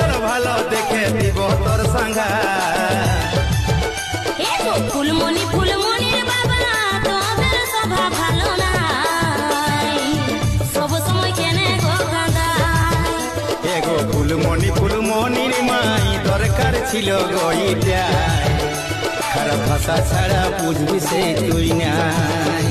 তোর ভালো দেখে দিব তোর সাঙ্গা ফুলমণি ফুলমণির বাবা তোদের সভা ভালো নাই সব সময় কেনে গো কাঁদাই এগো ফুলমণি ফুলমণির মাই দরকার ছিল গইটাই খারাপ ভাষা ছাড়া বুঝবি সে তুই নাই